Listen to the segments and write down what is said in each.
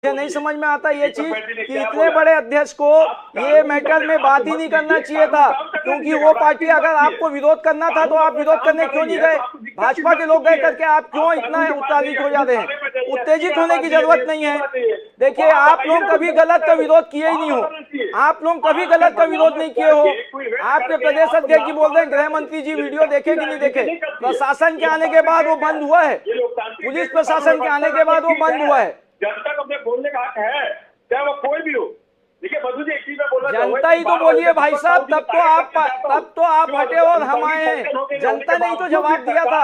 मुझे नहीं समझ में आता ये चीज कि इतने बड़े अध्यक्ष को ये मैटर में बात ही नहीं करना चाहिए था, क्योंकि वो पार्टी अगर आपको विरोध करना था तो आप विरोध करने क्यों नहीं गए? भाजपा के लोग गए करके आप क्यों इतना उत्तेजित हो जाते हैं? उत्तेजित होने की जरूरत नहीं है। देखिए, आप लोग कभी गलत का विरोध किए ही नहीं हो, आप लोग कभी गलत का विरोध नहीं किए हो। आपके प्रदेश अध्यक्ष जी बोल रहे हैं गृह मंत्री जी वीडियो देखे कि नहीं देखे? प्रशासन के आने के बाद वो बंद हुआ है, पुलिस प्रशासन के आने के बाद वो बंद हुआ है। जनता को अपने बोलने का हक है, चाहे वो कोई भी हो। देखिए मधु जी एक चीज में बोला, जनता ही तो बोलिए भाई साहब, तब तो आप हटे और हम आए हैं। जनता ने ही तो जवाब दिया था।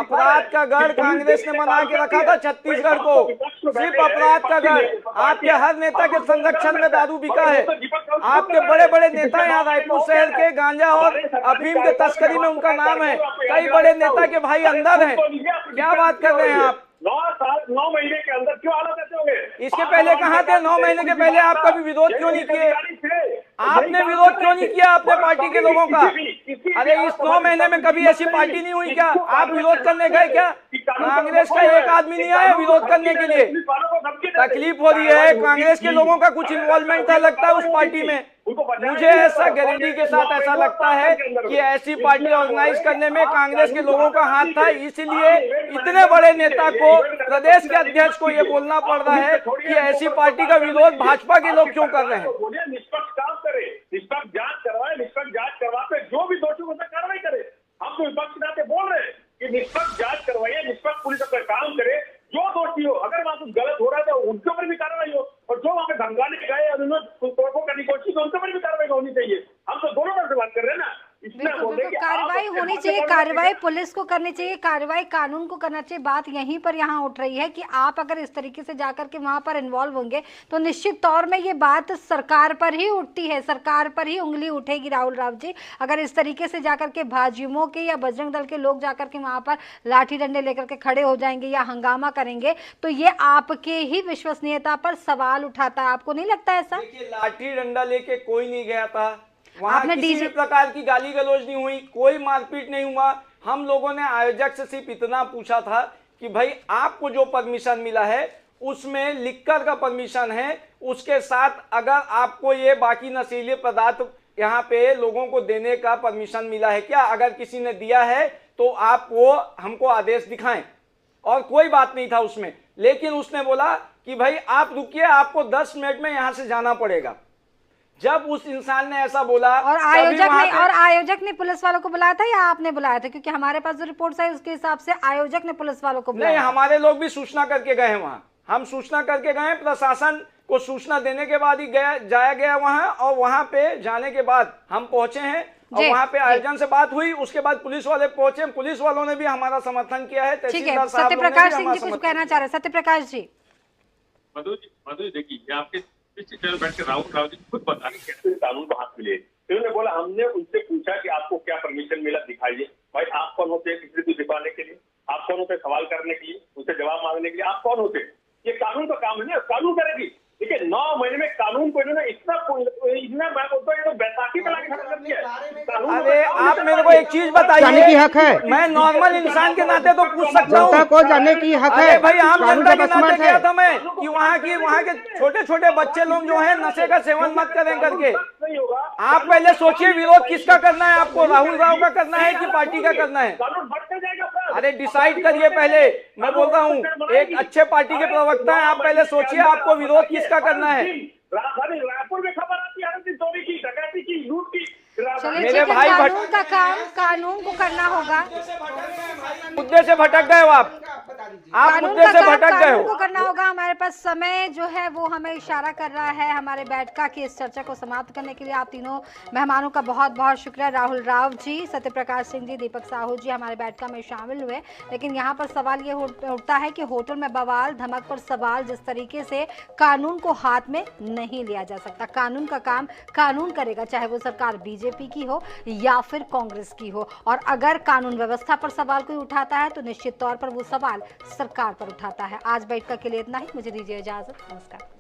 अपराध का गढ़ कांग्रेस ने बना के रखा था छत्तीसगढ़ को, सिर्फ अपराध का गढ़। आपके हर नेता के संरक्षण में दारू बिका है। आपके बड़े बड़े नेता यहाँ रायपुर शहर के गांजा और अफीम के तस्करी में उनका नाम है। कई बड़े नेता के भाई अंदर हैं। क्या बात कर रहे हैं आप? 9 महीने के अंदर क्यों आला देते होंगे? इसके पहले कहाँ थे? 9 महीने के पहले आप कभी विरोध क्यों नहीं किए? आपने विरोध क्यों नहीं किया अपने पार्टी के लोगों का? अरे इस 9 महीने में कभी ऐसी पार्टी नहीं हुई क्या? आप विरोध करने गए क्या? कांग्रेस का एक आदमी नहीं आया विरोध करने के लिए। तकलीफ हो रही है, कांग्रेस के लोगों का कुछ इन्वॉल्वमेंट था लगता है उस पार्टी में। मुझे ऐसा गारंटी के साथ ऐसा लगता है कि ऐसी पार्टी ऑर्गेनाइज करने में कांग्रेस के लोगों का हाथ था, इसलिए इतने बड़े नेता को, प्रदेश के अध्यक्ष को ये बोलना पड़ रहा है कि ऐसी पार्टी का विरोध भाजपा के लोग क्यों कर रहे हैं। निष्पक्ष काम करे, निष्पक्ष जांच करवाए, निष्पक्ष जांच करवाते जो भी दोषी होता कार्रवाई करे। हम तो विपक्ष के नाते बोल रहे हैं कि निष्पक्ष जांच करवाइए, निष्पक्ष पुलिस अपना काम करे। जो दोषी हो, अगर वहां कुछ गलत हो रहा है तो उनके ऊपर भी कार्रवाई हो, और जो वहां पे धमकाने गए और उन्होंने तोड़फोड़ करने की कोशिश, उनके ऊपर भी कार्रवाई होनी चाहिए। हम तो दोनों तरफ से बात कर रहे हैं ना। बिल्कुल, कार्रवाई होनी चाहिए, कार्रवाई पुलिस को करनी चाहिए, कार्रवाई कानून को करना चाहिए। बात यहीं पर यहाँ उठ रही है कि आप अगर इस तरीके से जाकर के वहां पर इन्वॉल्व होंगे तो निश्चित तौर में ये बात सरकार पर ही उठती है, सरकार पर ही उंगली उठेगी। राहुल राव जी, अगर इस तरीके से जाकर के भाजयुमो के या बजरंग दल के लोग जाकर के वहां पर लाठी डंडे लेकर के खड़े हो जाएंगे या हंगामा करेंगे तो ये आपके ही विश्वसनीयता पर सवाल उठाता है। आपको नहीं लगता ऐसा? लाठी डंडा लेके कोई नहीं गया था वहाँ, किसी प्रकार की गाली गलौज नहीं हुई, कोई मारपीट नहीं हुआ। हम लोगों ने आयोजक से सिर्फ इतना पूछा था कि भाई आपको जो परमिशन मिला है उसमें लिक्कर का परमिशन है, उसके साथ अगर आपको ये बाकी नशीले पदार्थ यहाँ पे लोगों को देने का परमिशन मिला है क्या? अगर किसी ने दिया है तो आप वो हमको आदेश दिखाएं। और कोई बात नहीं था उसमें, लेकिन उसने बोला कि भाई आप रुकिए, आपको 10 मिनट में यहाँ से जाना पड़ेगा। जब उस इंसान ने ऐसा बोला और आयोजक ने पुलिस वालों को बुलाया था या आपने बुलाया था? क्योंकि हमारे पास जो रिपोर्ट आई उसके हिसाब से आयोजक ने पुलिस वालों को बुलाया। नहीं, हमारे लोग भी सूचना करके गए हैं वहां, हम सूचना करके गए, प्रशासन को सूचना देने के बाद ही जाया गया वहां, और वहां पे जाने के बाद हम पहुंचे हैं और वहां पे आयोजन से बात हुई। उसके बाद पुलिस वाले पहुंचे, पुलिस वालों ने भी हमारा समर्थन किया है। ठीक है, सत्यप्रकाश सिंह जी कुछ कहना चाह रहे हैं। सत्यप्रकाश जी, मधु देखिए, आपके बैठ के राहुल राव जी खुद बता रहे कैसे कानून को हाथ मिले। उन्होंने बोला, हमने उनसे पूछा कि आपको क्या परमिशन मिला, दिखाइए। भाई आप कौन होते हैं किसी को दिखाने के लिए? आप कौन होते सवाल करने के लिए, उनसे जवाब मांगने के लिए? आप कौन होते? ये कानून का काम है ना, कानून करेगी। देखिए 9 महीने में कानून को इन्होंने इतना मैं बोलता हूँ, ये तो बैसाखी में लाके खड़ा कर दिया। अरे आप मेरे को एक चीज बताइए, जाने की हक है। मैं नॉर्मल इंसान के नाते तो पूछ सकता हूँ, जनता को जाने की हक है। भाई आम जनता के नाते है क्या था मैं कि वहाँ के छोटे छोटे बच्चे लोग जो है नशे का सेवन मत करें करके। आप पहले सोचिए विरोध किसका करना है आपको, राहुल राव का करना है कि पार्टी का करना है? अरे डिसाइड करिए पहले। मैं बोलता हूँ एक अच्छे पार्टी के प्रवक्ता हैं, आप पहले सोचिए आपको विरोध किसका करना है। रायपुर में खबर आती है चोरी की, डकैती की, लूट की। मेरे भाई कानून का काम कानून को करना होगा। मुद्दे से भटक गए हो आप मुद्दे से भटक गए हो। को करना होगा। हमारे पास समय जो है वो हमें इशारा कर रहा है हमारे बैठका की इस चर्चा को समाप्त करने के लिए। आप तीनों मेहमानों का बहुत बहुत शुक्रिया। राहुल राव जी, सत्यप्रकाश सिंह जी, दीपक साहू जी हमारे बैठका में शामिल हुए। लेकिन यहाँ पर सवाल ये उठता है कि होटल में बवाल धमक पर सवाल, जिस तरीके से कानून को हाथ में नहीं लिया जा सकता। कानून का काम कानून करेगा, चाहे वो सरकार बीजेपी की हो या फिर कांग्रेस की हो। और अगर कानून व्यवस्था पर सवाल कोई उठाता है तो निश्चित तौर पर वो सवाल सरकार पर उठाता है। आज बैठक के लिए इतना ही, मुझे दीजिए इजाजत, नमस्कार।